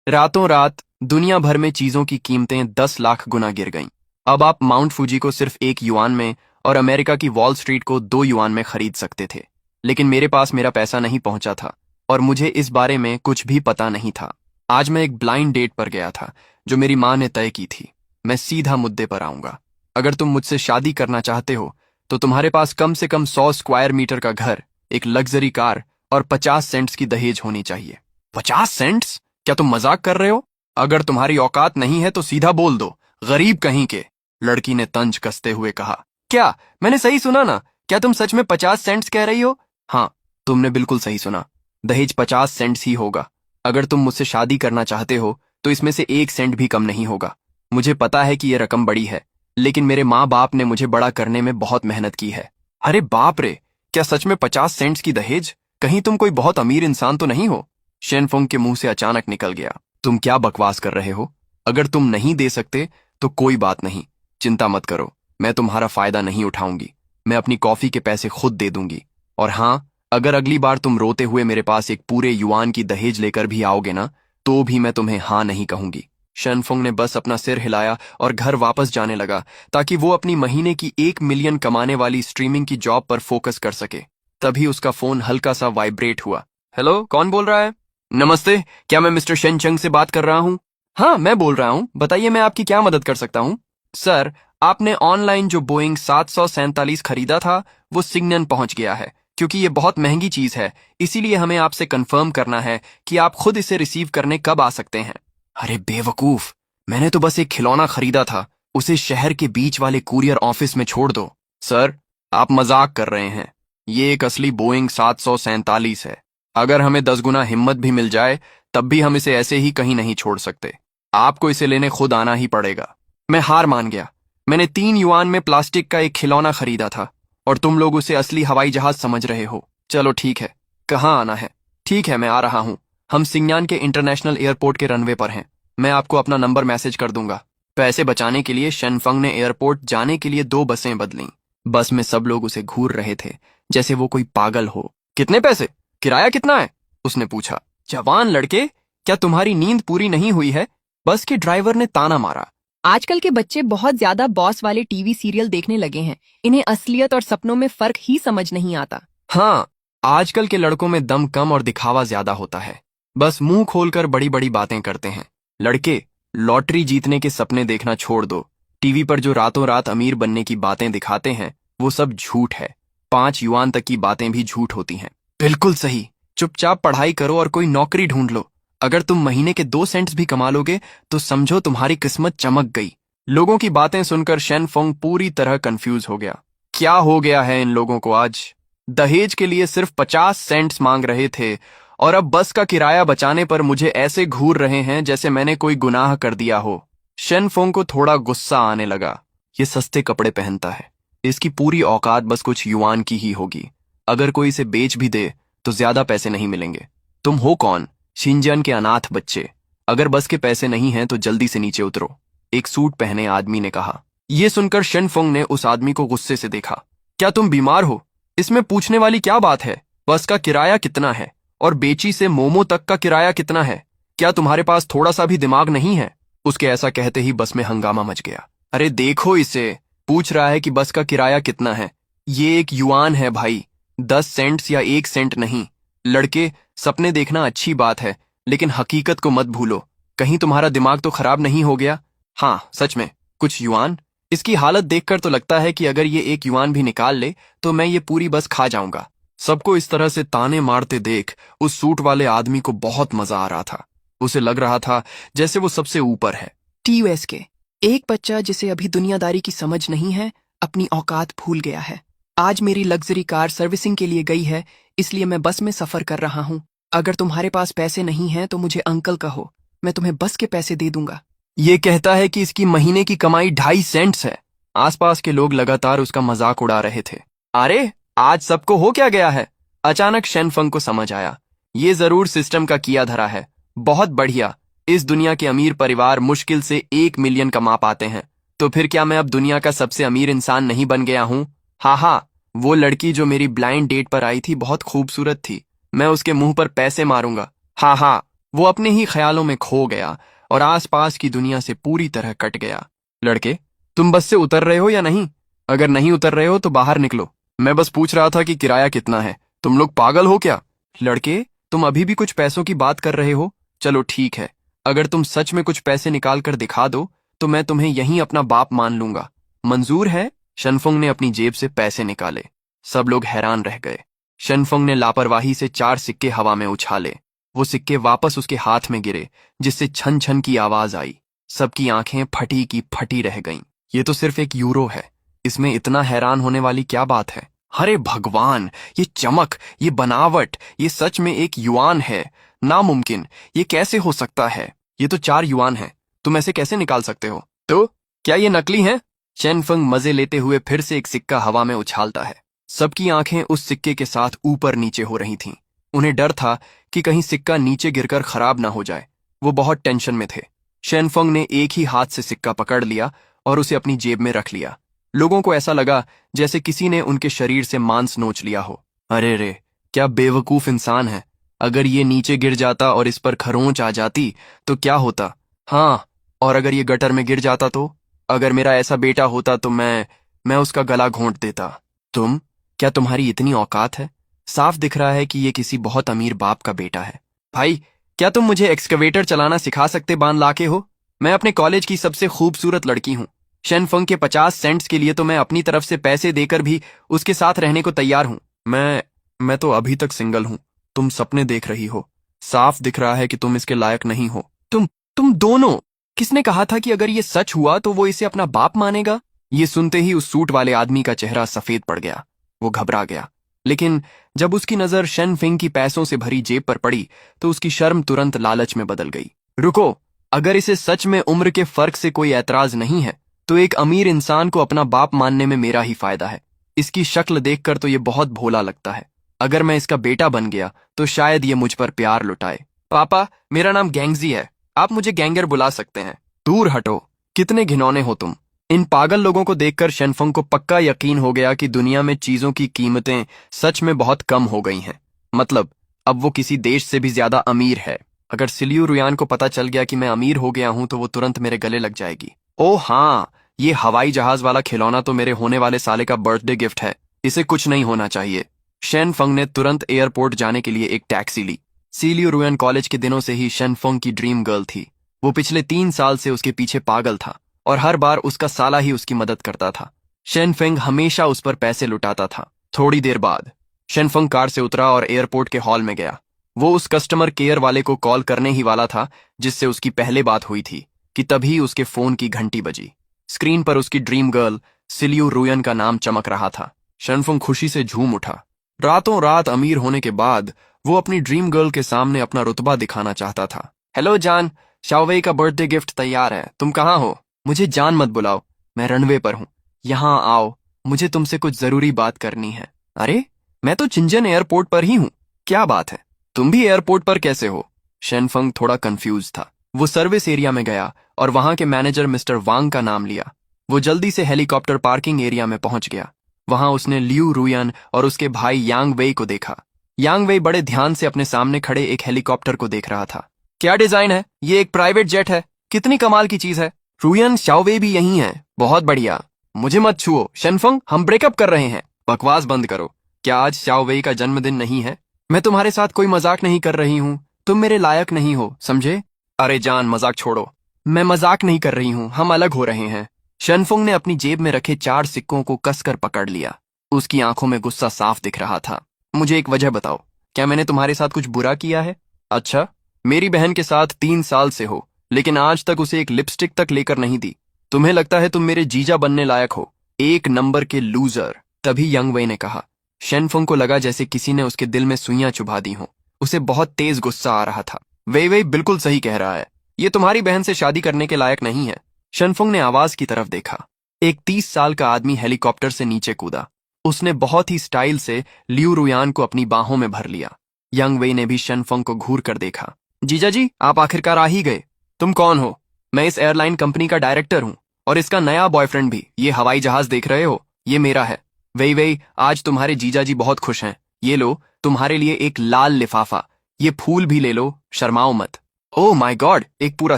रातों रात दुनिया भर में चीजों की कीमतें 10 लाख गुना गिर गईं। अब आप माउंट फूजी को सिर्फ 1 युआन में और अमेरिका की वॉल स्ट्रीट को 2 युआन में खरीद सकते थे। लेकिन मेरे पास मेरा पैसा नहीं पहुंचा था और मुझे इस बारे में कुछ भी पता नहीं था। आज मैं एक ब्लाइंड डेट पर गया था जो मेरी माँ ने तय की थी। मैं सीधा मुद्दे पर आऊंगा। अगर तुम मुझसे शादी करना चाहते हो तो तुम्हारे पास कम से कम 100 स्क्वायर मीटर का घर, एक लग्जरी कार और 50 सेंट्स की दहेज होनी चाहिए। 50 सेंट्स? क्या तुम मजाक कर रहे हो? अगर तुम्हारी औकात नहीं है तो सीधा बोल दो, गरीब कहीं के। लड़की ने तंज कसते हुए कहा। क्या मैंने सही सुना ना? क्या तुम सच में 50 सेंट्स कह रही हो? हाँ, तुमने बिल्कुल सही सुना। दहेज 50 सेंट्स ही होगा। अगर तुम मुझसे शादी करना चाहते हो तो इसमें से 1 सेंट भी कम नहीं होगा। मुझे पता है कि यह रकम बड़ी है, लेकिन मेरे माँ बाप ने मुझे बड़ा करने में बहुत मेहनत की है। अरे बाप रे, क्या सच में 50 सेंट्स की दहेज? कहीं तुम कोई बहुत अमीर इंसान तो नहीं हो? शेनफोंग के मुंह से अचानक निकल गया। तुम क्या बकवास कर रहे हो? अगर तुम नहीं दे सकते तो कोई बात नहीं, चिंता मत करो। मैं तुम्हारा फायदा नहीं उठाऊंगी। मैं अपनी कॉफी के पैसे खुद दे दूंगी। और हाँ, अगर अगली बार तुम रोते हुए मेरे पास एक पूरे युआन की दहेज लेकर भी आओगे ना, तो भी मैं तुम्हें हाँ नहीं कहूंगी। शेनफोंग ने बस अपना सिर हिलाया और घर वापस जाने लगा ताकि वो अपनी महीने की 1 मिलियन कमाने वाली स्ट्रीमिंग की जॉब पर फोकस कर सके। तभी उसका फोन हल्का सा वाइब्रेट हुआ। हेलो, कौन बोल रहा है? नमस्ते, क्या मैं मिस्टर शेनचंग से बात कर रहा हूँ? हाँ, मैं बोल रहा हूँ। बताइए, मैं आपकी क्या मदद कर सकता हूँ? सर, आपने ऑनलाइन जो बोइंग 747 खरीदा था वो सिग्नन पहुंच गया है। क्योंकि ये बहुत महंगी चीज है, इसीलिए हमें आपसे कंफर्म करना है कि आप खुद इसे रिसीव करने कब आ सकते हैं। अरे बेवकूफ, मैंने तो बस एक खिलौना खरीदा था। उसे शहर के बीच वाले कुरियर ऑफिस में छोड़ दो। सर, आप मजाक कर रहे हैं। ये एक असली बोइंग 747 है। अगर हमें 10 गुना हिम्मत भी मिल जाए तब भी हम इसे ऐसे ही कहीं नहीं छोड़ सकते। आपको इसे लेने खुद आना ही पड़ेगा। मैं हार मान गया। मैंने 3 युआन में प्लास्टिक का एक खिलौना खरीदा था और तुम लोग उसे असली हवाई जहाज समझ रहे हो। चलो ठीक है, कहाँ आना है? ठीक है, मैं आ रहा हूँ। हम सिंगयान के इंटरनेशनल एयरपोर्ट के रनवे पर हैं। मैं आपको अपना नंबर मैसेज कर दूंगा। पैसे बचाने के लिए शेनफंग ने एयरपोर्ट जाने के लिए 2 बसें बदलीं। बस में सब लोग उसे घूर रहे थे जैसे वो कोई पागल हो। कितने पैसे? किराया कितना है? उसने पूछा। जवान लड़के, क्या तुम्हारी नींद पूरी नहीं हुई है? बस के ड्राइवर ने ताना मारा। आजकल के बच्चे बहुत ज्यादा बॉस वाले टीवी सीरियल देखने लगे हैं। इन्हें असलियत और सपनों में फर्क ही समझ नहीं आता। हाँ, आजकल के लड़कों में दम कम और दिखावा ज्यादा होता है। बस मुंह खोलकर बड़ी बड़ी बातें करते हैं। लड़के, लॉटरी जीतने के सपने देखना छोड़ दो। टीवी पर जो रातों रात अमीर बनने की बातें दिखाते हैं वो सब झूठ है। 5 युआन तक की बातें भी झूठ होती हैं। बिल्कुल सही। चुपचाप पढ़ाई करो और कोई नौकरी ढूंढ लो। अगर तुम महीने के 2 सेंट्स भी कमा लोगे तो समझो तुम्हारी किस्मत चमक गई। लोगों की बातें सुनकर शेनफोंग पूरी तरह कंफ्यूज हो गया। क्या हो गया है इन लोगों को आज? दहेज के लिए सिर्फ 50 सेंट्स मांग रहे थे और अब बस का किराया बचाने पर मुझे ऐसे घूर रहे हैं जैसे मैंने कोई गुनाह कर दिया हो। शेनफोंग को थोड़ा गुस्सा आने लगा। ये सस्ते कपड़े पहनता है, इसकी पूरी औकात बस कुछ युआन की ही होगी। अगर कोई इसे बेच भी दे तो ज्यादा पैसे नहीं मिलेंगे। तुम हो कौन? शिनजियान के अनाथ बच्चे। अगर बस के पैसे नहीं हैं तो जल्दी से नीचे उतरो, एक सूट पहने आदमी ने कहा। यह सुनकर शेनफोंग ने उस आदमी को गुस्से से देखा। क्या तुम बीमार हो? इसमें पूछने वाली क्या बात है? बस का किराया कितना है और बेची से मोमो तक का किराया कितना है? क्या तुम्हारे पास थोड़ा सा भी दिमाग नहीं है? उसके ऐसा कहते ही बस में हंगामा मच गया। अरे देखो इसे, पूछ रहा है कि बस का किराया कितना है। ये 1 युआन है भाई, 10 सेंट्स या 1 सेंट नहीं। लड़के, सपने देखना अच्छी बात है, लेकिन हकीकत को मत भूलो। कहीं तुम्हारा दिमाग तो खराब नहीं हो गया? हाँ, सच में, कुछ युआन। इसकी हालत देखकर तो लगता है कि अगर ये 1 युआन भी निकाल ले तो मैं ये पूरी बस खा जाऊंगा। सबको इस तरह से ताने मारते देख उस सूट वाले आदमी को बहुत मजा आ रहा था। उसे लग रहा था जैसे वो सबसे ऊपर है। टीयूएस के एक बच्चा जिसे अभी दुनियादारी की समझ नहीं है, अपनी औकात भूल गया है। आज मेरी लग्जरी कार सर्विसिंग के लिए गई है, इसलिए मैं बस में सफर कर रहा हूँ। अगर तुम्हारे पास पैसे नहीं हैं तो मुझे अंकल कहो, मैं तुम्हें बस के पैसे दे दूंगा। ये कहता है कि इसकी महीने की कमाई 2.5 सेंट्स है। आसपास के लोग लगातार उसका मजाक उड़ा रहे थे। अरे, आज सबको हो क्या गया है? अचानक शेनफंग को समझ आया, ये जरूर सिस्टम का किया धरा है। बहुत बढ़िया, इस दुनिया के अमीर परिवार मुश्किल से 1 मिलियन कमा पाते हैं। तो फिर क्या मैं अब दुनिया का सबसे अमीर इंसान नहीं बन गया हूँ? हाँ, वो लड़की जो मेरी ब्लाइंड डेट पर आई थी बहुत खूबसूरत थी। मैं उसके मुंह पर पैसे मारूंगा। हाँ, वो अपने ही ख्यालों में खो गया और आसपास की दुनिया से पूरी तरह कट गया। लड़के, तुम बस से उतर रहे हो या नहीं? अगर नहीं उतर रहे हो तो बाहर निकलो। मैं बस पूछ रहा था कि किराया कितना है। तुम लोग पागल हो क्या? लड़के, तुम अभी भी कुछ पैसों की बात कर रहे हो? चलो ठीक है, अगर तुम सच में कुछ पैसे निकाल कर दिखा दो तो मैं तुम्हें यहीं अपना बाप मान लूंगा। मंजूर है? शनफुंग ने अपनी जेब से पैसे निकाले। सब लोग हैरान रह गए। शनफुंग ने लापरवाही से 4 सिक्के हवा में उछाले। वो सिक्के वापस उसके हाथ में गिरे, जिससे छन छन की आवाज आई। सबकी आंखें फटी की फटी रह गईं। ये तो सिर्फ 1 यूरो है, इसमें इतना हैरान होने वाली क्या बात है? अरे भगवान, ये चमक, ये बनावट, ये सच में 1 युआन है। नामुमकिन, ये कैसे हो सकता है? ये तो 4 युआन है। तुम ऐसे कैसे निकाल सकते हो? तो क्या ये नकली है? शेनफंग मजे लेते हुए फिर से 1 सिक्का हवा में उछालता है। सबकी आंखें उस सिक्के के साथ ऊपर नीचे हो रही थीं। उन्हें डर था कि कहीं सिक्का नीचे गिरकर खराब ना हो जाए। वो बहुत टेंशन में थे। शेनफंग ने एक ही हाथ से सिक्का पकड़ लिया और उसे अपनी जेब में रख लिया। लोगों को ऐसा लगा जैसे किसी ने उनके शरीर से मांस नोच लिया हो। अरे रे, क्या बेवकूफ इंसान है। अगर ये नीचे गिर जाता और इस पर खरोंच आ जाती तो क्या होता? हाँ, और अगर ये गटर में गिर जाता तो? अगर मेरा ऐसा बेटा होता तो मैं उसका गला घोंट देता। क्या तुम्हारी इतनी औकात है? साफ दिख रहा है कि ये किसी बहुत अमीर बाप का बेटा है। भाई, क्या तुम मुझे एक्सकवेटर चलाना सिखा सकते बान लाके हो? मैं अपने कॉलेज की सबसे खूबसूरत लड़की हूँ। शेनफंग के 50 सेंट्स के लिए तो मैं अपनी तरफ से पैसे देकर भी उसके साथ रहने को तैयार हूँ। मैं तो अभी तक सिंगल हूँ। तुम सपने देख रही हो। साफ दिख रहा है कि तुम इसके लायक नहीं हो। तुम दोनों, किसने कहा था कि अगर ये सच हुआ तो वो इसे अपना बाप मानेगा? ये सुनते ही उस सूट वाले आदमी का चेहरा सफेद पड़ गया। वो घबरा गया। लेकिन जब उसकी नजर शेनफिंग की पैसों से भरी जेब पर पड़ी तो उसकी शर्म तुरंत लालच में बदल गई। रुको, अगर इसे सच में उम्र के फर्क से कोई ऐतराज नहीं है तो एक अमीर इंसान को अपना बाप मानने में मेरा ही फायदा है। इसकी शक्ल देखकर तो ये बहुत भोला लगता है। अगर मैं इसका बेटा बन गया तो शायद ये मुझ पर प्यार लुटाए। पापा, मेरा नाम गैंगजी है। आप मुझे गैंगर बुला सकते हैं। दूर हटो, कितने घिनौने हो तुम। इन पागल लोगों को देखकर शेनफंग को पक्का यकीन हो गया कि दुनिया में चीजों की कीमतें सच में बहुत कम हो गई हैं। मतलब, अब वो किसी देश से भी ज्यादा अमीर है। अगर सिलियू रुयान को पता चल गया कि मैं अमीर हो गया हूं तो वो तुरंत मेरे गले लग जाएगी। ओह हाँ, ये हवाई जहाज वाला खिलौना तो मेरे होने वाले साले का बर्थडे गिफ्ट है। इसे कुछ नहीं होना चाहिए। शेनफंग ने तुरंत एयरपोर्ट जाने के लिए एक टैक्सी ली। सिलियू रुयान कॉलेज के दिनों से ही शेनफंग की ड्रीम गर्ल थी। वो पिछले 3 साल से उसके पीछे पागल था और हर बार उसका साला ही उसकी मदद करता था। शेनफेंग हमेशा उस पर पैसे लुटाता था। थोड़ी देर बाद शेनफंग कार से उतरा और एयरपोर्ट के हॉल में गया। वो उस कस्टमर केयर वाले को कॉल करने ही वाला था जिससे उसकी पहले बात हुई थी कि तभी उसके फोन की घंटी बजी। स्क्रीन पर उसकी ड्रीम गर्ल सिलियू रुयन का नाम चमक रहा था। शेनफंग खुशी से झूम उठा। रातों रात अमीर होने के बाद वो अपनी ड्रीम गर्ल के सामने अपना रुतबा दिखाना चाहता था। हेलो जान, शाओवेई का बर्थडे गिफ्ट तैयार है। तुम कहाँ हो? मुझे जान मत बुलाओ, मैं रनवे पर हूँ। यहाँ आओ, मुझे तुमसे कुछ जरूरी बात करनी है। अरे, मैं तो चिंजन एयरपोर्ट पर ही हूँ। क्या बात है? तुम भी एयरपोर्ट पर कैसे हो? शेनफंग थोड़ा कंफ्यूज था। वो सर्विस एरिया में गया और वहां के मैनेजर मिस्टर वांग का नाम लिया। वो जल्दी से हेलीकॉप्टर पार्किंग एरिया में पहुंच गया। वहां उसने लियू रुयन और उसके भाई यांग वेई को देखा। यांग वेई बड़े ध्यान से अपने सामने खड़े एक हेलीकॉप्टर को देख रहा था। क्या डिजाइन है? ये एक प्राइवेट जेट है। कितनी कमाल की चीज है। रुयन, शाओवेई भी यही है। बहुत बढ़िया। मुझे मत छुओ शेनफंग, हम ब्रेकअप कर रहे हैं। बकवास बंद करो। क्या आज शाओवेई का जन्मदिन नहीं है? मैं तुम्हारे साथ कोई मजाक नहीं कर रही हूँ। तुम मेरे लायक नहीं हो, समझे? अरे जान, मजाक छोड़ो। मैं मजाक नहीं कर रही हूँ, हम अलग हो रहे हैं। शेनफंग ने अपनी जेब में रखे 4 सिक्कों को कसकर पकड़ लिया। उसकी आंखों में गुस्सा साफ दिख रहा था। मुझे एक वजह बताओ, क्या मैंने तुम्हारे साथ कुछ बुरा किया है? अच्छा, मेरी बहन के साथ 3 साल से हो, लेकिन आज तक उसे एक लिपस्टिक तक लेकर नहीं दी। तुम्हें लगता है तुम मेरे जीजा बनने लायक हो? 1 नंबर के लूजर। तभी यंग वेई ने कहा। शेनफंग को लगा जैसे किसी ने उसके दिल में सुइयां चुभा दी हों। उसे बहुत तेज गुस्सा आ रहा था। वेई बिल्कुल सही कह रहा है। ये तुम्हारी बहन से शादी करने के लायक नहीं है। शेनफंग ने आवाज की तरफ देखा। एक 30 साल का आदमी हेलीकॉप्टर से नीचे कूदा। उसने बहुत ही स्टाइल से लियू रुयान को अपनी बाहों में भर लिया। यंग वेई ने भी शेनफंग को घूर कर देखा। जीजा जी, आप आखिरकार आ ही गए। तुम कौन हो? मैं इस एयरलाइन कंपनी का डायरेक्टर हूँ और इसका नया बॉयफ्रेंड भी। ये हवाई जहाज देख रहे हो, ये मेरा है। वेई, आज तुम्हारे जीजा जी बहुत खुश हैं। ये लो, तुम्हारे लिए एक लाल लिफाफा। ये फूल भी ले लो, शर्माओ मत। ओह माय गॉड, एक पूरा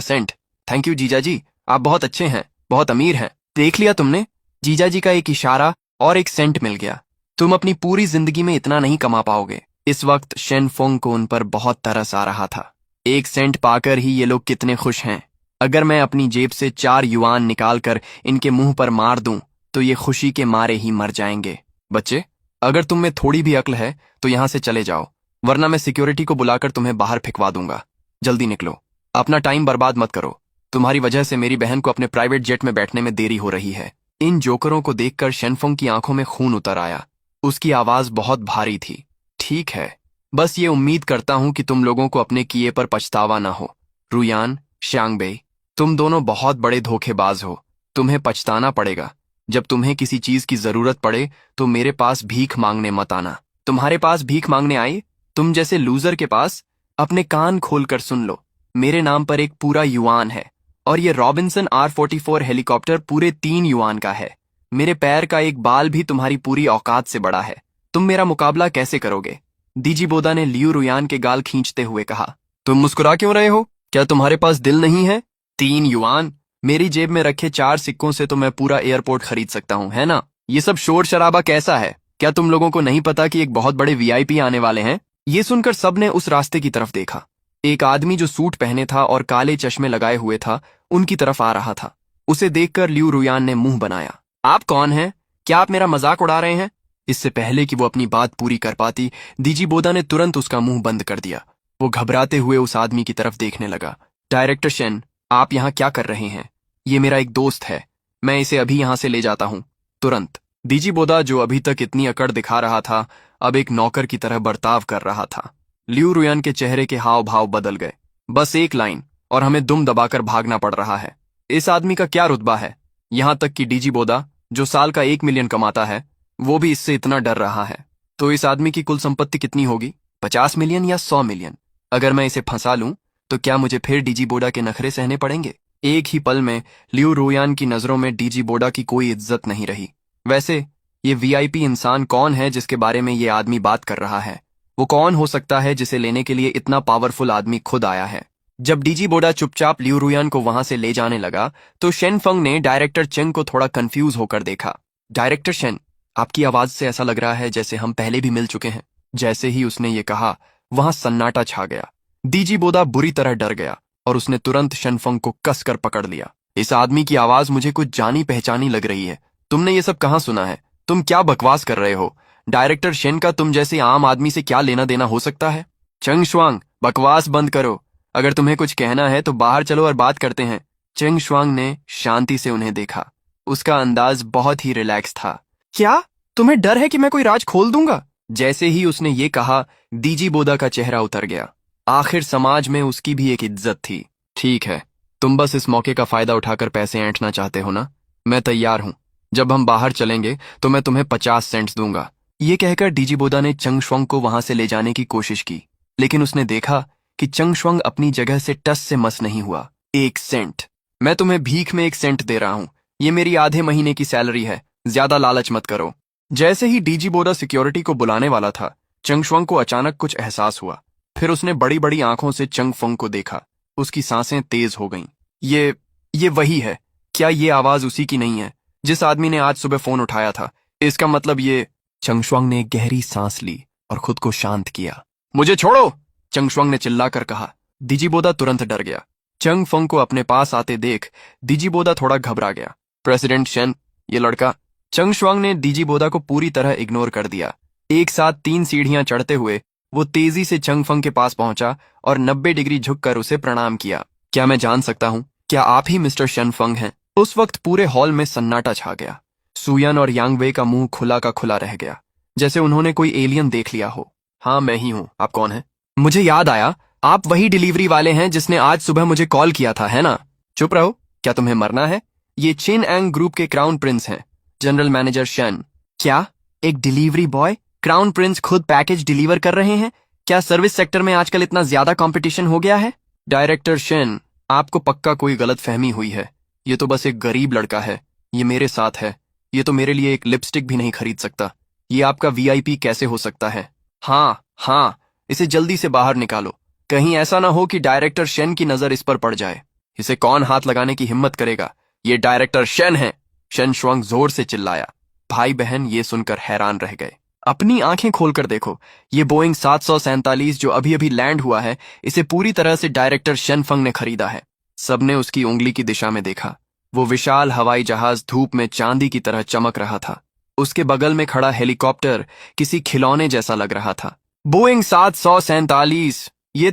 सेंट। थैंक यू जीजा जी, आप बहुत अच्छे हैं, बहुत अमीर हैं। देख लिया तुमने, जीजा जी का एक इशारा और एक सेंट मिल गया। तुम अपनी पूरी जिंदगी में इतना नहीं कमा पाओगे। इस वक्त शेनफोंग को उन पर बहुत तरस आ रहा था। एक सेंट पाकर ही ये लोग कितने खुश हैं। अगर मैं अपनी जेब से 4 युआन निकालकर इनके मुंह पर मार दूं तो ये खुशी के मारे ही मर जाएंगे। बच्चे, अगर तुम में थोड़ी भी अक्ल है तो यहां से चले जाओ, वरना मैं सिक्योरिटी को बुलाकर तुम्हें बाहर फेंकवा दूंगा। जल्दी निकलो, अपना टाइम बर्बाद मत करो। तुम्हारी वजह से मेरी बहन को अपने प्राइवेट जेट में बैठने में देरी हो रही है। इन जोकरों को देखकर शेनफोंग की आंखों में खून उतर आया। उसकी आवाज बहुत भारी थी। ठीक है, बस ये उम्मीद करता हूं कि तुम लोगों को अपने किए पर पछतावा ना हो। रुयान, श्यांगबे, तुम दोनों बहुत बड़े धोखेबाज हो। तुम्हें पछताना पड़ेगा। जब तुम्हें किसी चीज की जरूरत पड़े तो मेरे पास भीख मांगने मत आना। तुम्हारे पास भीख मांगने आई? तुम जैसे लूजर के पास? अपने कान खोलकर सुन लो, मेरे नाम पर एक पूरा युआन है और ये रॉबिन्सन R44 हेलीकॉप्टर पूरे 3 युआन का है। मेरे पैर का एक बाल भी तुम्हारी पूरी औकात से बड़ा है। तुम मेरा मुकाबला कैसे करोगे? दीजीबोदा ने लियू रुयान के गाल खींचते हुए कहा। तुम मुस्कुरा क्यों रहे हो? क्या तुम्हारे पास दिल नहीं है? 3 युआन? मेरी जेब में रखे 4 सिक्कों से तो मैं पूरा एयरपोर्ट खरीद सकता हूँ, है ना? ये सब शोर शराबा कैसा है? क्या तुम लोगों को नहीं पता कि एक बहुत बड़े VIP आने वाले हैं? ये सुनकर सबने उस रास्ते की तरफ देखा। एक आदमी जो सूट पहने था और काले चश्मे लगाए हुए था, उनकी तरफ आ रहा था। उसे देखकर लियू रुयान ने मुंह बनाया। आप कौन हैं? क्या आप मेरा मजाक उड़ा रहे हैं? इससे पहले कि वो अपनी बात पूरी कर पाती, दीजीबोदा ने तुरंत उसका मुंह बंद कर दिया। वो घबराते हुए उस आदमी की तरफ देखने लगा। डायरेक्टर शेन, आप यहाँ क्या कर रहे हैं? ये मेरा एक दोस्त है, मैं इसे अभी यहाँ से ले जाता हूँ, तुरंत। दीजीबोदा, जो अभी तक इतनी अकड़ दिखा रहा था, अब एक नौकर की तरह बर्ताव कर रहा था। लियू रुयान के चेहरे के हाव भाव बदल गए। बस एक लाइन और हमें दुम दबाकर भागना पड़ रहा है। इस आदमी का क्या रुतबा है? यहां तक कि दीजीबोदा, जो साल का 1 मिलियन कमाता है, वो भी इससे इतना डर रहा है। तो इस आदमी की कुल संपत्ति कितनी होगी? 50 मिलियन या 100 मिलियन? अगर मैं इसे फंसा लूं तो क्या मुझे फिर दीजीबोदा के नखरे सहने पड़ेंगे? एक ही पल में लियू रुयान की नजरों में दीजीबोदा की कोई इज्जत नहीं रही। वैसे ये VIP इंसान कौन है जिसके बारे में ये आदमी बात कर रहा है? वो कौन हो सकता है जिसे लेने के लिए इतना पावरफुल आदमी खुद आया है? जब दीजीबोदा चुपचाप लियू रुयान को वहां से ले जाने लगा तो शेनफंग ने डायरेक्टर चेंग को थोड़ा कंफ्यूज होकर देखा। डायरेक्टर शेन, आपकी आवाज से ऐसा लग रहा है जैसे हम पहले भी मिल चुके हैं। जैसे ही उसने ये कहा, वहां सन्नाटा छा गया। दीजीबोदा बुरी तरह डर गया और उसने तुरंत शेनफंग को कसकर पकड़ लिया। इस आदमी की आवाज मुझे कुछ जानी पहचानी लग रही है। तुमने ये सब कहाँ सुना है? तुम क्या बकवास कर रहे हो? डायरेक्टर शेन का तुम जैसे आम आदमी से क्या लेना देना हो सकता है? चेंग शुआंग, बकवास बंद करो। अगर तुम्हें कुछ कहना है तो बाहर चलो और बात करते हैं। चेंग शुआंग ने शांति से उन्हें देखा। उसका अंदाज बहुत ही रिलैक्स था। क्या तुम्हें डर है कि मैं कोई राज खोल दूंगा? जैसे ही उसने ये कहा, दीजीबोदा का चेहरा उतर गया। आखिर समाज में उसकी भी एक इज्जत थी। ठीक है, तुम बस इस मौके का फायदा उठाकर पैसे ऐंठना चाहते हो ना? मैं तैयार हूं। जब हम बाहर चलेंगे तो मैं तुम्हें 50 सेंट्स दूंगा। ये कहकर दीजीबोदा ने चंग शुआंग को वहां से ले जाने की कोशिश की, लेकिन उसने देखा कि चंग शुआंग अपनी जगह से टस से मस नहीं हुआ। 1 सेंट? मैं तुम्हें भीख में 1 सेंट दे रहा हूं। ये मेरी आधे महीने की सैलरी है, ज्यादा लालच मत करो। जैसे ही दीजीबोदा सिक्योरिटी को बुलाने वाला था, चंग शुआंग को अचानक कुछ एहसास हुआ। फिर उसने बड़ी बड़ी आंखों से चंग फंग को देखा। उसकी सांसें तेज हो गईं। ये वही है। क्या ये आवाज उसी की नहीं है जिस आदमी ने आज सुबह फोन उठाया था? इसका मतलब ये... चंग शुआंग ने गहरी सांस ली और खुद को शांत किया। मुझे छोड़ो, चंग शुआंग ने चिल्लाकर कहा। दीजीबोदा तुरंत डर गया। चंग फंग को अपने पास आते देख दीजीबोदा थोड़ा घबरा गया। प्रेसिडेंट शेन, ये लड़का... चंग शुआंग ने दीजीबोदा को पूरी तरह इग्नोर कर दिया। एक साथ 3 सीढ़ियां चढ़ते हुए वो तेजी से चंग फंग के पास पहुंचा और 90 डिग्री झुककर उसे प्रणाम किया। क्या मैं जान सकता हूं, क्या आप ही मिस्टर शन फंग हैं? उस वक्त पूरे हॉल में सन्नाटा छा गया। सुयन और यांगवे का मुंह खुला का खुला रह गया, जैसे उन्होंने कोई एलियन देख लिया हो। हाँ, मैं ही हूं। आप कौन हैं? मुझे याद आया, आप वही डिलीवरी वाले हैं जिसने आज सुबह मुझे कॉल किया था, है ना? चुप रहो, क्या तुम्हें मरना है? ये चिन एंग ग्रुप के क्राउन प्रिंस हैं, जनरल मैनेजर शन। क्या एक डिलीवरी बॉय? क्राउन प्रिंस खुद पैकेज डिलीवर कर रहे हैं? क्या सर्विस सेक्टर में आजकल इतना ज्यादा कंपटीशन हो गया है? डायरेक्टर शेन, आपको पक्का कोई गलत फहमी हुई है। ये तो बस एक गरीब लड़का है। ये मेरे साथ है। ये तो मेरे लिए एक लिपस्टिक भी नहीं खरीद सकता। ये आपका VIP कैसे हो सकता है? हाँ, इसे जल्दी से बाहर निकालो। कहीं ऐसा ना हो कि डायरेक्टर शेन की नजर इस पर पड़ जाए। इसे कौन हाथ लगाने की हिम्मत करेगा? ये डायरेक्टर शेन है। शेन शुआंग जोर से चिल्लाया। भाई बहन ये सुनकर हैरान रह गए। अपनी आंखें खोलकर देखो, ये बोइंग 747 जो अभी अभी लैंड हुआ है, इसे पूरी तरह से डायरेक्टर शेन फंग ने खरीदा है। सबने उसकी उंगली की दिशा में देखा। वो विशाल हवाई जहाज धूप में चांदी की तरह चमक रहा था। उसके बगल में खड़ा हेलीकॉप्टर किसी खिलौने जैसा लग रहा था। बोइंग 747, ये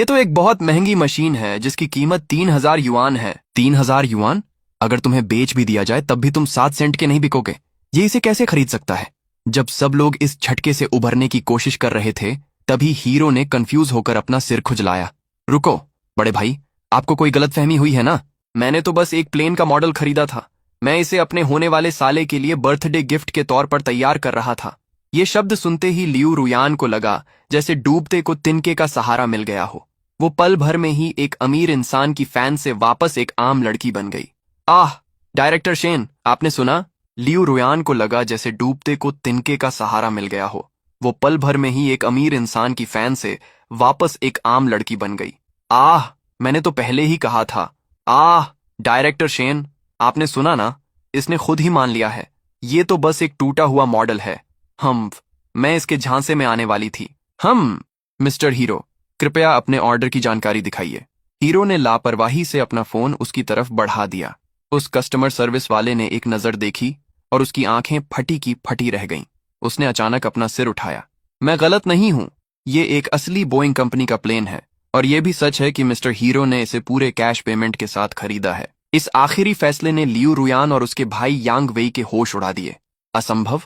तो एक बहुत महंगी मशीन है जिसकी कीमत 3,000 युआन है। 3,000 युआन? अगर तुम्हें बेच भी दिया जाए तब भी तुम 7 सेंट के नहीं बिकोगे। ये इसे कैसे खरीद सकता है? जब सब लोग इस झटके से उभरने की कोशिश कर रहे थे, तभी हीरो ने कंफ्यूज होकर अपना सिर खुजलाया। रुको बड़े भाई, आपको कोई गलतफहमी हुई है ना? मैंने तो बस एक प्लेन का मॉडल खरीदा था। मैं इसे अपने होने वाले साले के लिए बर्थडे गिफ्ट के तौर पर तैयार कर रहा था। ये शब्द सुनते ही लियू रुयान को लगा जैसे डूबते को तिनके का सहारा मिल गया हो। वो पल भर में ही एक अमीर इंसान की फैन से वापस एक आम लड़की बन गई। आह, डायरेक्टर शेन, आपने सुना? लियू रुयान को लगा जैसे डूबते को तिनके का सहारा मिल गया हो। वो पल भर में ही एक अमीर इंसान की फैन से वापस एक आम लड़की बन गई। आह, मैंने तो पहले ही कहा था। आह, डायरेक्टर शेन, आपने सुना ना? इसने खुद ही मान लिया है। ये तो बस एक टूटा हुआ मॉडल है। मैं इसके झांसे में आने वाली थी। मिस्टर हीरो, कृपया अपने ऑर्डर की जानकारी दिखाइए। हीरो ने लापरवाही से अपना फोन उसकी तरफ बढ़ा दिया। उस कस्टमर सर्विस वाले ने एक नजर देखी और उसकी आंखें फटी की फटी रह गईं। उसने अचानक अपना सिर उठाया। मैं गलत नहीं हूं, ये एक असली बोइंग कंपनी का प्लेन है, और ये भी सच है कि मिस्टर हीरो ने इसे पूरे कैश पेमेंट के साथ खरीदा है। इस आखिरी फैसले ने लियू रुयान और उसके भाई यांग वेई के होश उड़ा दिए। असंभव,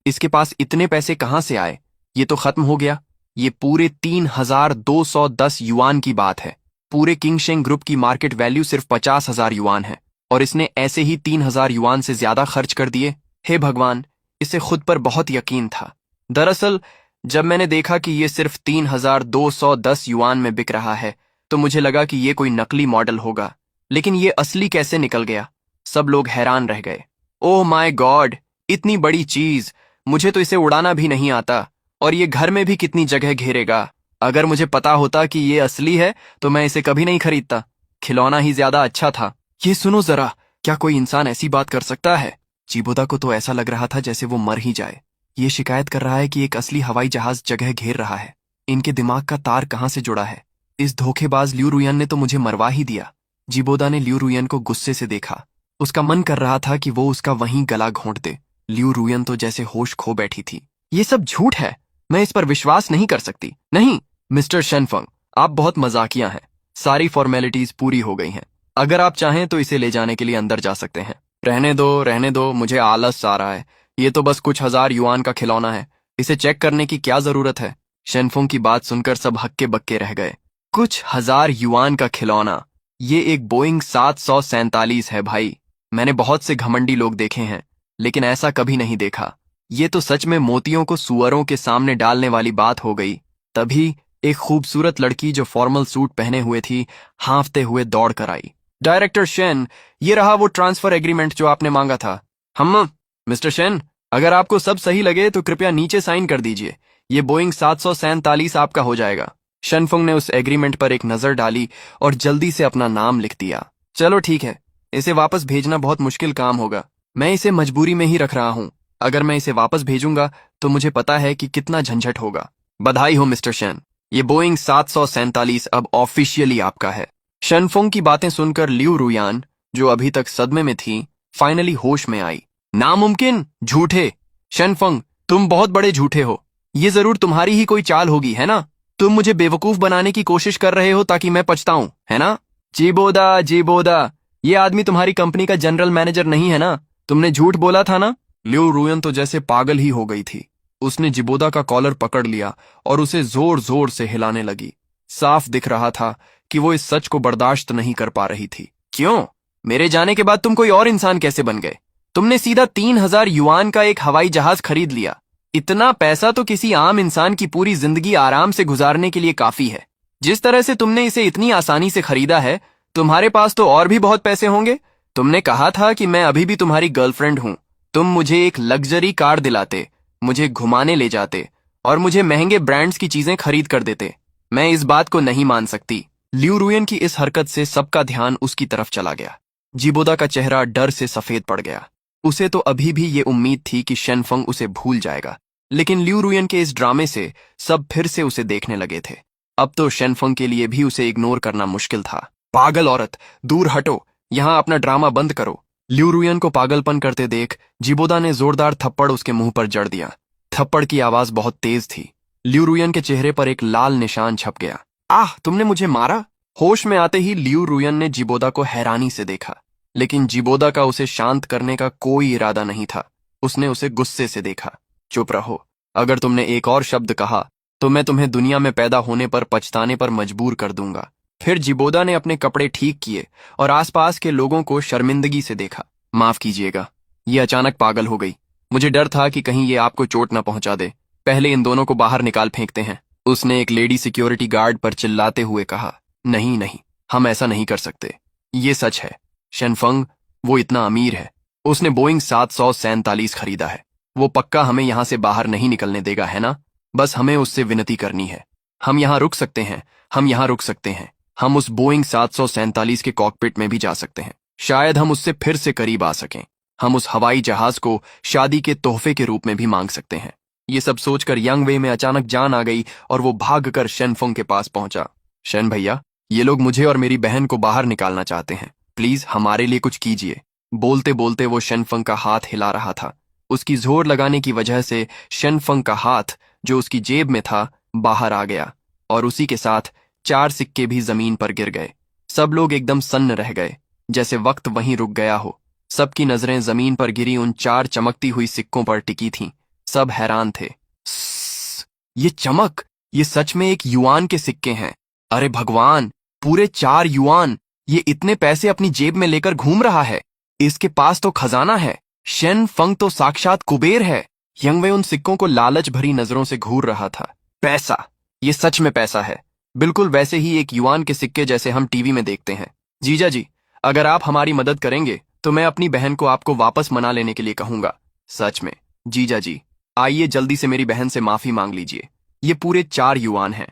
इसके पास इतने पैसे कहां से आए? ये तो खत्म हो गया। ये पूरे 3,210 युआन की बात है। पूरे किंगशेंग ग्रुप की मार्केट वैल्यू सिर्फ 50,000 युआन है, और इसने ऐसे ही 3,000 युआन से ज्यादा खर्च कर दिए। हे भगवान, इसे खुद पर बहुत यकीन था। दरअसल जब मैंने देखा कि ये सिर्फ 3,210 युआन में बिक रहा है, तो मुझे लगा कि ये कोई नकली मॉडल होगा, लेकिन ये असली कैसे निकल गया? सब लोग हैरान रह गए। ओह माय गॉड, इतनी बड़ी चीज! मुझे तो इसे उड़ाना भी नहीं आता, और ये घर में भी कितनी जगह घेरेगा। अगर मुझे पता होता कि ये असली है तो मैं इसे कभी नहीं खरीदता। खिलौना ही ज्यादा अच्छा था। ये सुनो जरा, क्या कोई इंसान ऐसी बात कर सकता है? चिबोदा को तो ऐसा लग रहा था जैसे वो मर ही जाए। ये शिकायत कर रहा है कि एक असली हवाई जहाज जगह घेर रहा है। इनके दिमाग का तार कहाँ से जुड़ा है? इस धोखेबाज लियू रुयन ने तो मुझे मरवा ही दिया। जिबोदा ने लियू रुयन को गुस्से से देखा। उसका मन कर रहा था कि वो उसका वहीं गला घोंट दे। लियू रुयन तो जैसे होश खो बैठी थी। ये सब झूठ है, मैं इस पर विश्वास नहीं कर सकती। नहीं मिस्टर शेनफंग, आप बहुत मजाकिया हैं। सारी फॉर्मेलिटीज पूरी हो गई हैं। अगर आप चाहें तो इसे ले जाने के लिए अंदर जा सकते हैं। रहने दो, मुझे आलस आ रहा है। ये तो बस कुछ हजार युआन का खिलौना है, इसे चेक करने की क्या जरूरत है? शेनफुंग की बात सुनकर सब हक्के बक्के रह गए। कुछ हजार युआन का खिलौना? ये एक बोइंग 747 है भाई। मैंने बहुत से घमंडी लोग देखे हैं, लेकिन ऐसा कभी नहीं देखा। ये तो सच में मोतियों को सुअरों के सामने डालने वाली बात हो गई। तभी एक खूबसूरत लड़की जो फॉर्मल सूट पहने हुए थी, हांफते हुए दौड़ कर आई। डायरेक्टर शेन, ये रहा वो ट्रांसफर एग्रीमेंट जो आपने मांगा था। मिस्टर शेन, अगर आपको सब सही लगे तो कृपया नीचे साइन कर दीजिए। ये बोइंग 747 आपका हो जाएगा। शेनफुंग ने उस एग्रीमेंट पर एक नजर डाली और जल्दी से अपना नाम लिख दिया। चलो ठीक है, इसे वापस भेजना बहुत मुश्किल काम होगा। मैं इसे मजबूरी में ही रख रहा हूं। अगर मैं इसे वापस भेजूंगा तो मुझे पता है कि कितना झंझट होगा। बधाई हो मिस्टर शेन, ये बोइंग 747 अब ऑफिशियली आपका है। शेनफुंग की बातें सुनकर लियू रुयान, जो अभी तक सदमे में थी, फाइनली होश में आई। नामुमकिन, झूठे! शेनफुंग, तुम बहुत बड़े झूठे हो। ये जरूर तुम्हारी ही कोई चाल होगी, है ना? तुम मुझे बेवकूफ बनाने की कोशिश कर रहे हो ताकि मैं पछताऊं, है ना? जीबोदा, ये आदमी तुम्हारी कंपनी का जनरल मैनेजर नहीं है ना? तुमने झूठ बोला था ना? लियू रुयन तो जैसे पागल ही हो गई थी। उसने जिबोदा का कॉलर पकड़ लिया और उसे जोर जोर से हिलाने लगी। साफ दिख रहा था कि वो इस सच को बर्दाश्त नहीं कर पा रही थी। क्यों? मेरे जाने के बाद तुम कोई और इंसान कैसे बन गए? तुमने सीधा 3,000 युआन का एक हवाई जहाज खरीद लिया। इतना पैसा तो किसी आम इंसान की पूरी जिंदगी आराम से गुजारने के लिए काफी है। जिस तरह से तुमने इसे इतनी आसानी से खरीदा है, तुम्हारे पास तो और भी बहुत पैसे होंगे। तुमने कहा था कि मैं अभी भी तुम्हारी गर्लफ्रेंड हूं। तुम मुझे एक लग्जरी कार दिलाते, मुझे घुमाने ले जाते और मुझे महंगे ब्रांड्स की चीजें खरीद कर देते। मैं इस बात को नहीं मान सकती। लियू रुयन की इस हरकत से सबका ध्यान उसकी तरफ चला गया। जिबोदा का चेहरा डर से सफेद पड़ गया। उसे तो अभी भी ये उम्मीद थी कि शेनफंग उसे भूल जाएगा, लेकिन लियू रुयन के इस ड्रामे से सब फिर से उसे देखने लगे थे। अब तो शेनफंग के लिए भी उसे इग्नोर करना मुश्किल था। पागल औरत, दूर हटो, यहाँ अपना ड्रामा बंद करो। लियू रुयन को पागलपन करते देख जिबोदा ने जोरदार थप्पड़ उसके मुंह पर जड़ दिया। थप्पड़ की आवाज बहुत तेज थी। लियू रुयन के चेहरे पर एक लाल निशान छप गया। आह, तुमने मुझे मारा? होश में आते ही लियू रुयन ने जिबोदा को हैरानी से देखा, लेकिन जिबोदा का उसे शांत करने का कोई इरादा नहीं था। उसने उसे गुस्से से देखा। चुप रहो, अगर तुमने एक और शब्द कहा तो मैं तुम्हें दुनिया में पैदा होने पर पछताने पर मजबूर कर दूंगा। फिर जिबोदा ने अपने कपड़े ठीक किए और आसपास के लोगों को शर्मिंदगी से देखा। माफ कीजिएगा, ये अचानक पागल हो गई। मुझे डर था कि कहीं ये आपको चोट न पहुंचा दे। पहले इन दोनों को बाहर निकाल फेंकते हैं। उसने एक लेडी सिक्योरिटी गार्ड पर चिल्लाते हुए कहा। नहीं नहीं, हम ऐसा नहीं कर सकते। ये सच है। शेनफंग, वो इतना अमीर है। उसने बोइंग 747 खरीदा है। वो पक्का हमें यहां से बाहर नहीं निकलने देगा, है ना? बस हमें उससे विनती करनी है। हम यहां रुक सकते हैं, हम यहां रुक सकते हैं। हम उस बोइंग 747 के कॉकपिट में भी जा सकते हैं। शायद हम उससे फिर से करीब आ सकें। हम उस हवाई जहाज को शादी के तोहफे के रूप में भी मांग सकते हैं। ये सब सोचकर यांग वे में अचानक जान आ गई और वो भागकर शेनफंग के पास पहुंचा। शेन भैया, ये लोग मुझे और मेरी बहन को बाहर निकालना चाहते हैं। प्लीज हमारे लिए कुछ कीजिए। बोलते बोलते वो शेनफंग का हाथ हिला रहा था। उसकी जोर लगाने की वजह से शेनफंग का हाथ, जो उसकी जेब में था, बाहर आ गया और उसी के साथ 4 सिक्के भी जमीन पर गिर गए। सब लोग एकदम सन्न रह गए, जैसे वक्त वहीं रुक गया हो। सबकी नजरें जमीन पर गिरी उन 4 चमकती हुई सिक्कों पर टिकी थीं। सब हैरान थे। ये चमक, ये सच में एक युआन के सिक्के हैं। अरे भगवान, पूरे 4 युआन! ये इतने पैसे अपनी जेब में लेकर घूम रहा है। इसके पास तो खजाना है। शेनफंग तो साक्षात कुबेर है। यंगवे उन सिक्कों को लालच भरी नजरों से घूर रहा था। पैसा, ये सच में पैसा है। बिल्कुल वैसे ही एक युआन के सिक्के जैसे हम टीवी में देखते हैं। जीजा जी, अगर आप हमारी मदद करेंगे तो मैं अपनी बहन को आपको वापस मना लेने के लिए कहूंगा। सच में जीजा जी, आइए जल्दी से मेरी बहन से माफी मांग लीजिए। ये पूरे 4 युआन हैं।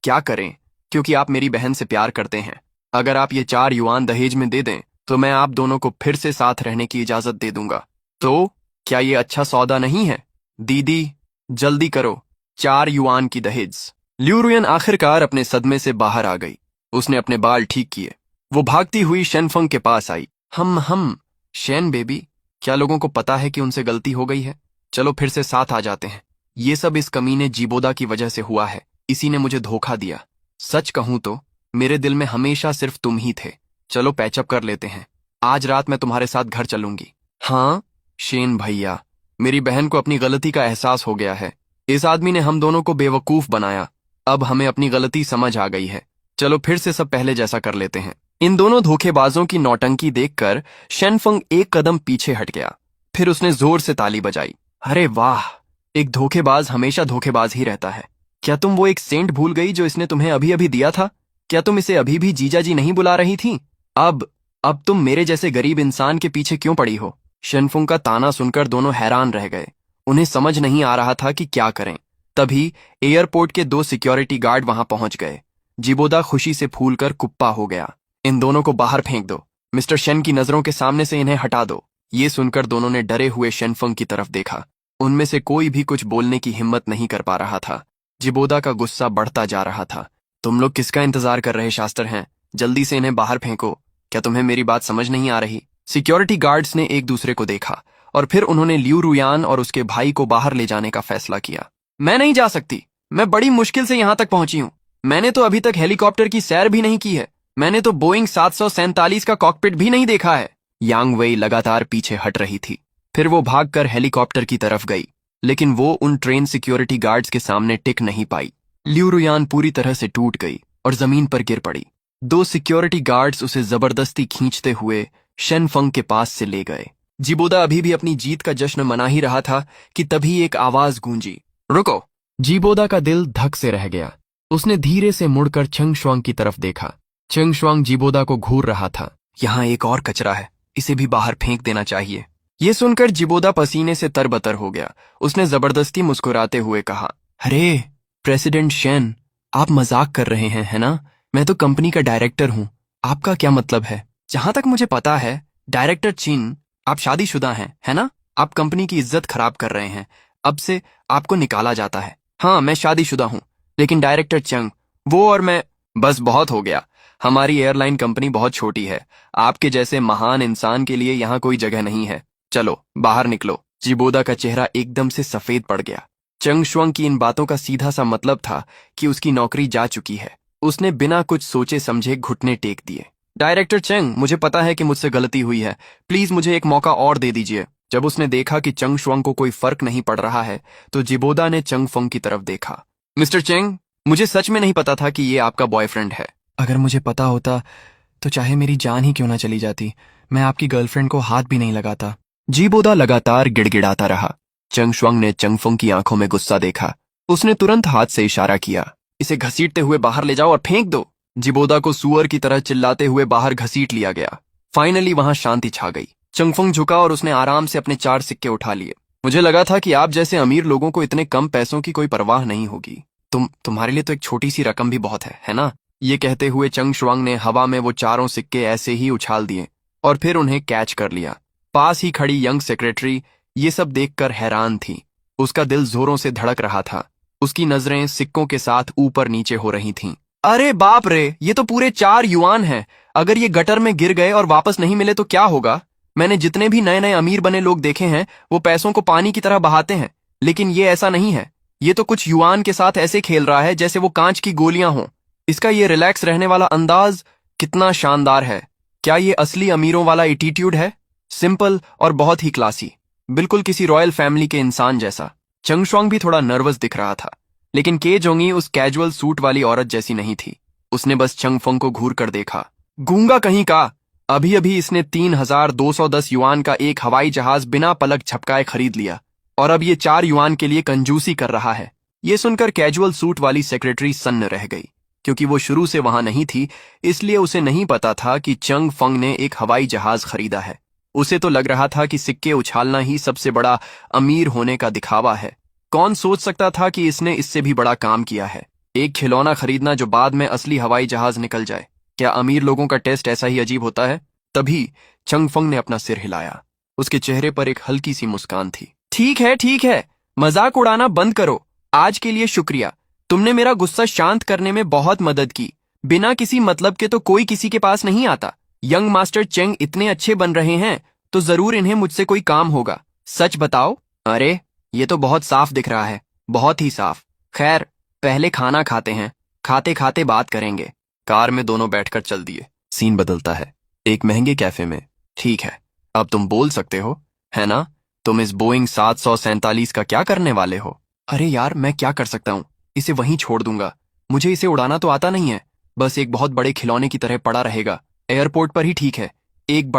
क्या करें, क्योंकि आप मेरी बहन से प्यार करते हैं। अगर आप ये 4 युआन दहेज में दे दें तो मैं आप दोनों को फिर से साथ रहने की इजाजत दे दूंगा। तो क्या ये अच्छा सौदा नहीं है? दीदी, जल्दी करो, 4 युआन की दहेज। लियू रुयन आखिरकार अपने सदमे से बाहर आ गई। उसने अपने बाल ठीक किए। वो भागती हुई शेनफंग के पास आई। हम शेन बेबी, क्या लोगों को पता है कि उनसे गलती हो गई है? चलो फिर से साथ आ जाते हैं। ये सब इस कमीने जिबोदा की वजह से हुआ है। इसी ने मुझे धोखा दिया। सच कहूं तो मेरे दिल में हमेशा सिर्फ तुम ही थे। चलो पैचअप कर लेते हैं। आज रात मैं तुम्हारे साथ घर चलूंगी। हाँ शेन भैया, मेरी बहन को अपनी गलती का एहसास हो गया है। इस आदमी ने हम दोनों को बेवकूफ बनाया। अब हमें अपनी गलती समझ आ गई है। चलो फिर से सब पहले जैसा कर लेते हैं। इन दोनों धोखेबाजों की नौटंकी देखकर शेनफंग एक कदम पीछे हट गया। फिर उसने जोर से ताली बजाई। अरे वाह, एक धोखेबाज हमेशा धोखेबाज ही रहता है। क्या तुम वो एक सेंट भूल गई जो इसने तुम्हें अभी अभी दिया था? क्या तुम इसे अभी भी जीजा जी नहीं बुला रही थी? अब तुम मेरे जैसे गरीब इंसान के पीछे क्यों पड़ी हो? शेनफुंग का ताना सुनकर दोनों हैरान रह गए। उन्हें समझ नहीं आ रहा था कि क्या करें। तभी एयरपोर्ट के 2 सिक्योरिटी गार्ड वहां पहुंच गए। जिबोदा खुशी से फूलकर कुप्पा हो गया। इन दोनों को बाहर फेंक दो। मिस्टर शेन की नजरों के सामने से इन्हें हटा दो। ये सुनकर दोनों ने डरे हुए शेनफंग की तरफ देखा। उनमें से कोई भी कुछ बोलने की हिम्मत नहीं कर पा रहा था। जिबोदा का गुस्सा बढ़ता जा रहा था। तुम लोग किसका इंतजार कर रहे शास्त्र हैं? जल्दी से इन्हें बाहर फेंको। क्या तुम्हें मेरी बात समझ नहीं आ रही? सिक्योरिटी गार्ड्स ने एक दूसरे को देखा और फिर उन्होंने लियू रुयान और उसके भाई को बाहर ले जाने का फैसला किया। मैं नहीं जा सकती। मैं बड़ी मुश्किल से यहां तक पहुंची हूं। मैंने तो अभी तक हेलीकॉप्टर की सैर भी नहीं की है। मैंने तो बोइंग 747 का कॉकपिट भी नहीं देखा है। यांग वेई लगातार पीछे हट रही थी। फिर वो भागकर हेलीकॉप्टर की तरफ गई, लेकिन वो उन ट्रेन सिक्योरिटी गार्ड्स के सामने टिक नहीं पाई। लियू रुयान पूरी तरह से टूट गई और जमीन पर गिर पड़ी। 2 सिक्योरिटी गार्ड्स उसे जबरदस्ती खींचते हुए शेनफंग के पास से ले गए। जिबोदा अभी भी अपनी जीत का जश्न मना ही रहा था कि तभी एक आवाज गूंजी, रुको। जिबोदा का दिल धक से रह गया। उसने धीरे से मुड़कर चंग शुआंग की तरफ देखा। चंग शुआंग जिबोदा को घूर रहा था। यहाँ एक और कचरा है, इसे भी बाहर फेंक देना चाहिए। ये सुनकर जिबोदा पसीने से तरबतर हो गया। उसने जबरदस्ती मुस्कुराते हुए कहा, अरे प्रेसिडेंट शेन, आप मजाक कर रहे हैं, है ना? मैं तो कंपनी का डायरेक्टर हूँ। आपका क्या मतलब है? जहां तक मुझे पता है, डायरेक्टर चिन, आप शादीशुदा हैं, है ना? आप कंपनी की इज्जत खराब कर रहे हैं। अब से आपको निकाला जाता है। हाँ, मैं शादीशुदा हूँ, लेकिन डायरेक्टर चंग, वो और मैं, बस बहुत हो गया। हमारी एयरलाइन कंपनी बहुत छोटी है। आपके जैसे महान इंसान के लिए यहाँ कोई जगह नहीं है। चलो बाहर निकलो। जिबोदा का चेहरा एकदम से सफेद पड़ गया। चंग शुआंग की इन बातों का सीधा सा मतलब था कि उसकी नौकरी जा चुकी है। उसने बिना कुछ सोचे समझे घुटने टेक दिए। डायरेक्टर चंग, मुझे पता है कि मुझसे गलती हुई है। प्लीज मुझे एक मौका और दे दीजिए। जब उसने देखा कि चंग शुआंग को कोई फर्क नहीं पड़ रहा है, तो जिबोदा ने चंग फंग की तरफ देखा। मिस्टर चेंग, मुझे सच में नहीं पता था कि ये आपका बॉयफ्रेंड है। अगर मुझे पता होता तो चाहे मेरी जान ही क्यों ना चली जाती, मैं आपकी गर्लफ्रेंड को हाथ भी नहीं लगाता। जीबोदा लगातार गिड़गिड़ाता रहा। चंग शुआंग ने चंगफंग की आंखों में गुस्सा देखा। उसने तुरंत हाथ से इशारा किया। इसे घसीटते हुए बाहर ले जाओ और फेंक दो। जिबोदा को सुअर की तरह चिल्लाते हुए बाहर घसीट लिया गया। फाइनली वहां शांति छा गई। चंगफंग झुका और उसने आराम से अपने 4 सिक्के उठा लिए। मुझे लगा था कि आप जैसे अमीर लोगों को इतने कम पैसों की कोई परवाह नहीं होगी। तुम्हारे लिए तो एक छोटी सी रकम भी बहुत है ना? ये कहते हुए चंग शुआंग ने हवा में वो चारों सिक्के ऐसे ही उछाल दिए और फिर उन्हें कैच कर लिया। पास ही खड़ी यंग सेक्रेटरी ये सब देखकर हैरान थी। उसका दिल जोरों से धड़क रहा था। उसकी नजरें सिक्कों के साथ ऊपर नीचे हो रही थीं। अरे बाप रे, ये तो पूरे 4 युआन हैं। अगर ये गटर में गिर गए और वापस नहीं मिले तो क्या होगा? मैंने जितने भी नए नए अमीर बने लोग देखे हैं, वो पैसों को पानी की तरह बहाते हैं, लेकिन ये ऐसा नहीं है। ये तो कुछ युआन के साथ ऐसे खेल रहा है जैसे वो कांच की गोलियां हों। इसका ये रिलैक्स रहने वाला अंदाज कितना शानदार है। क्या ये असली अमीरों वाला एटीट्यूड है? सिंपल और बहुत ही क्लासी, बिल्कुल किसी रॉयल फैमिली के इंसान जैसा। चंग शुआंग भी थोड़ा नर्वस दिख रहा था, लेकिन के जोंगी उस कैजुअल सूट वाली औरत जैसी नहीं थी। उसने बस चंग फंग को घूर कर देखा। गूंगा कहीं का! अभी अभी इसने 3210 युआन का एक हवाई जहाज बिना पलक झपकाए खरीद लिया, और अब ये 4 युआन के लिए कंजूसी कर रहा है। ये सुनकर कैजुअल सूट वाली सेक्रेटरी सन्न रह गई। क्योंकि वो शुरू से वहां नहीं थी, इसलिए उसे नहीं पता था कि चंग फंग ने एक हवाई जहाज खरीदा है। उसे तो लग रहा था कि सिक्के उछालना ही सबसे बड़ा अमीर होने का दिखावा है। कौन सोच सकता था कि इसने इससे भी बड़ा काम किया है, एक खिलौना खरीदना जो बाद में असली हवाई जहाज निकल जाए। क्या अमीर लोगों का टेस्ट ऐसा ही अजीब होता है? तभी चंग फंग ने अपना सिर हिलाया। उसके चेहरे पर एक हल्की सी मुस्कान थी। ठीक है, मजाक उड़ाना बंद करो। आज के लिए शुक्रिया। तुमने मेरा गुस्सा शांत करने में बहुत मदद की। बिना किसी मतलब के तो कोई किसी के पास नहीं आता। यंग मास्टर चेंग इतने अच्छे बन रहे हैं तो जरूर इन्हें मुझसे कोई काम होगा। सच बताओ। अरे, ये तो बहुत साफ दिख रहा है, बहुत ही साफ। खैर, पहले खाना खाते हैं, खाते खाते बात करेंगे। कार में दोनों बैठकर चल दिए। सीन बदलता है, एक महंगे कैफे में। ठीक है, अब तुम बोल सकते हो, है ना? तुम इस बोइंग 747 का क्या करने वाले हो? अरे यार, मैं क्या कर सकता हूँ? इसे वहीं छोड़ दूंगा। मुझे इसे उड़ाना तो आता नहीं है, बस एक बहुत बड़े खिलौने की तरह पड़ा रहेगा। एयरपोर्ट पर ही ठीक है। एक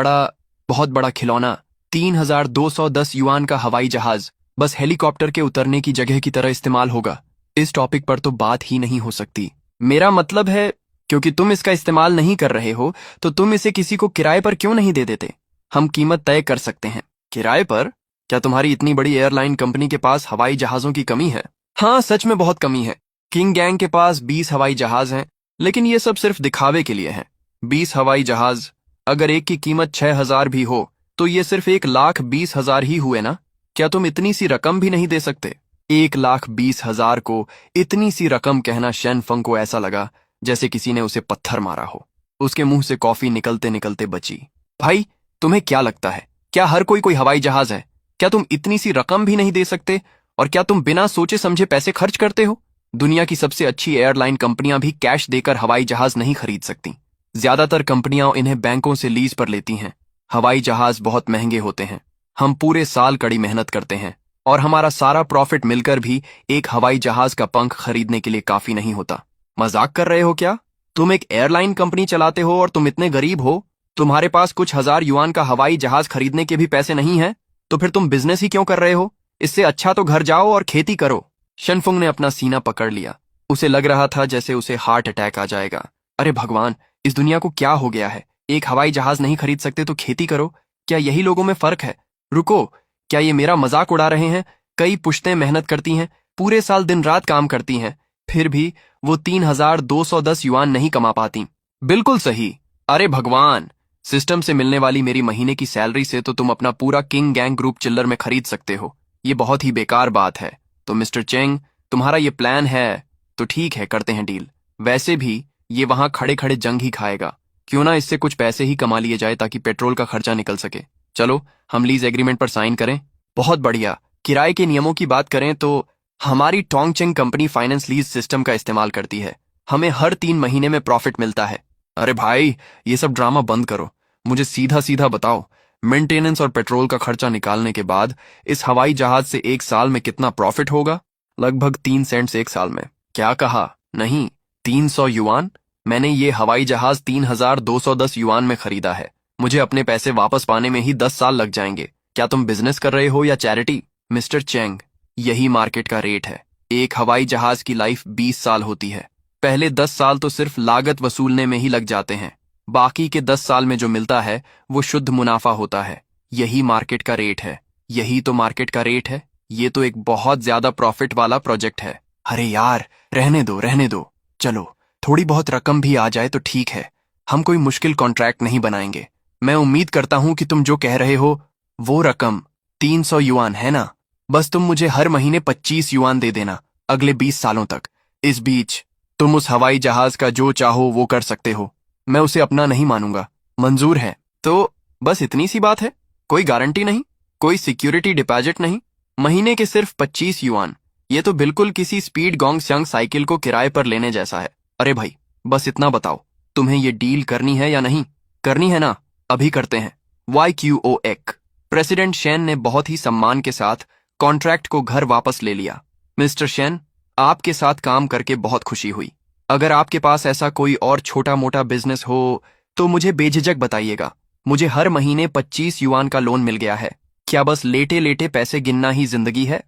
बहुत बड़ा खिलौना, 3210 युआन का हवाई जहाज बस हेलीकॉप्टर के उतरने की जगह की तरह इस्तेमाल होगा। इस टॉपिक पर तो बात ही नहीं हो सकती। मेरा मतलब है, क्योंकि तुम इसका इस्तेमाल नहीं कर रहे हो, तो तुम इसे किसी को किराए पर क्यों नहीं दे देते? हम कीमत तय कर सकते हैं। किराए पर? क्या तुम्हारी इतनी बड़ी एयरलाइन कंपनी के पास हवाई जहाजों की कमी है? हाँ, सच में बहुत कमी है। किंग गैंग के पास 20 हवाई जहाज हैं, लेकिन ये सब सिर्फ दिखावे के लिए हैं। 20 हवाई जहाज, अगर एक की कीमत 6000 भी हो, तो ये सिर्फ 1,20,000 ही हुए ना? क्या तुम इतनी सी रकम भी नहीं दे सकते? 1,20,000 को इतनी सी रकम कहना शेन फंग को ऐसा लगा जैसे किसी ने उसे पत्थर मारा हो। उसके मुंह से कॉफी निकलते निकलते बची। भाई, तुम्हें क्या लगता है, क्या हर कोई हवाई जहाज है? क्या तुम इतनी सी रकम भी नहीं दे सकते? और क्या तुम बिना सोचे समझे पैसे खर्च करते हो? दुनिया की सबसे अच्छी एयरलाइन कंपनियां भी कैश देकर हवाई जहाज नहीं खरीद सकती। ज्यादातर कंपनियां इन्हें बैंकों से लीज पर लेती हैं। हवाई जहाज बहुत महंगे होते हैं। हम पूरे साल कड़ी मेहनत करते हैं और हमारा सारा प्रॉफिट मिलकर भी एक हवाई जहाज का पंख खरीदने के लिए काफी नहीं होता। मजाक कर रहे हो क्या? तुम एक एयरलाइन कंपनी चलाते हो और तुम इतने गरीब हो? तुम्हारे पास कुछ हजार युआन का हवाई जहाज खरीदने के भी पैसे नहीं हैं? तो फिर तुम बिजनेस ही क्यों कर रहे हो? इससे अच्छा तो घर जाओ और खेती करो। शनफुंग ने अपना सीना पकड़ लिया। उसे लग रहा था जैसे उसे हार्ट अटैक आ जाएगा। अरे भगवान, इस दुनिया को क्या हो गया है? एक हवाई जहाज नहीं खरीद सकते तो खेती करो? क्या यही लोगों में फर्क है? रुको, क्या ये मेरा मजाक उड़ा रहे हैं? कई पुश्तें मेहनत करती हैं, पूरे साल दिन रात काम करती हैं, फिर भी वो 3,210 युआन नहीं कमा पाती। बिल्कुल सही। अरे भगवान, सिस्टम से मिलने वाली मेरी महीने की सैलरी से तो तुम अपना पूरा किंग गैंग ग्रुप चिल्लर में खरीद सकते हो। ये बहुत ही बेकार बात है। तो मिस्टर चेंग, तुम्हारा ये प्लान है तो ठीक है, करते हैं डील। वैसे भी ये वहां खड़े खड़े जंग ही खाएगा। क्यों ना इससे कुछ पैसे ही कमा लिए जाए ताकि पेट्रोल का खर्चा निकल सके। चलो हम लीज एग्रीमेंट पर साइन करें। बहुत बढ़िया। किराए के नियमों की बात करें तो हमारी टोंगचेंग कंपनी फाइनेंस लीज सिस्टम का इस्तेमाल करती है। हमें हर 3 महीने में प्रॉफिट मिलता है। अरे भाई, ये सब ड्रामा बंद करो। मुझे सीधा सीधा बताओ, मेंटेनेंस और पेट्रोल का खर्चा निकालने के बाद इस हवाई जहाज से एक साल में कितना प्रॉफिट होगा? लगभग 3 सेंट्स एक साल में। क्या कहा? नहीं, 300 युआन। मैंने ये हवाई जहाज 3,210 युआन में खरीदा है। मुझे अपने पैसे वापस पाने में ही 10 साल लग जाएंगे। क्या तुम बिजनेस कर रहे हो या चैरिटी? मिस्टर चेंग, यही मार्केट का रेट है। एक हवाई जहाज की लाइफ 20 साल होती है। पहले 10 साल तो सिर्फ लागत वसूलने में ही लग जाते हैं। बाकी के 10 साल में जो मिलता है वो शुद्ध मुनाफा होता है। यही मार्केट का रेट है। यही तो मार्केट का रेट है। ये तो एक बहुत ज्यादा प्रॉफिट वाला प्रोजेक्ट है। अरे यार, रहने दो रहने दो। चलो, थोड़ी बहुत रकम भी आ जाए तो ठीक है। हम कोई मुश्किल कॉन्ट्रैक्ट नहीं बनाएंगे। मैं उम्मीद करता हूं कि तुम जो कह रहे हो वो रकम 300 युआन है ना? बस तुम मुझे हर महीने 25 युआन दे देना अगले 20 सालों तक। इस बीच तुम उस हवाई जहाज का जो चाहो वो कर सकते हो। मैं उसे अपना नहीं मानूंगा। मंजूर है? तो बस इतनी सी बात है। कोई गारंटी नहीं, कोई सिक्योरिटी डिपॉजिट नहीं, महीने के सिर्फ 25 युआन। ये तो बिल्कुल किसी स्पीड गोंगस्यांग साइकिल को किराए पर लेने जैसा है। अरे भाई, बस इतना बताओ, तुम्हें ये डील करनी है या नहीं? करनी है ना? अभी करते हैं। YQOEC। प्रेसिडेंट शेन ने बहुत ही सम्मान के साथ कॉन्ट्रैक्ट को घर वापस ले लिया। मिस्टर शेन, आपके साथ काम करके बहुत खुशी हुई। अगर आपके पास ऐसा कोई और छोटा मोटा बिजनेस हो तो मुझे बेझिझक बताइएगा। मुझे हर महीने 25 युआन का लोन मिल गया है। क्या बस लेटे लेटे पैसे गिनना ही जिंदगी है?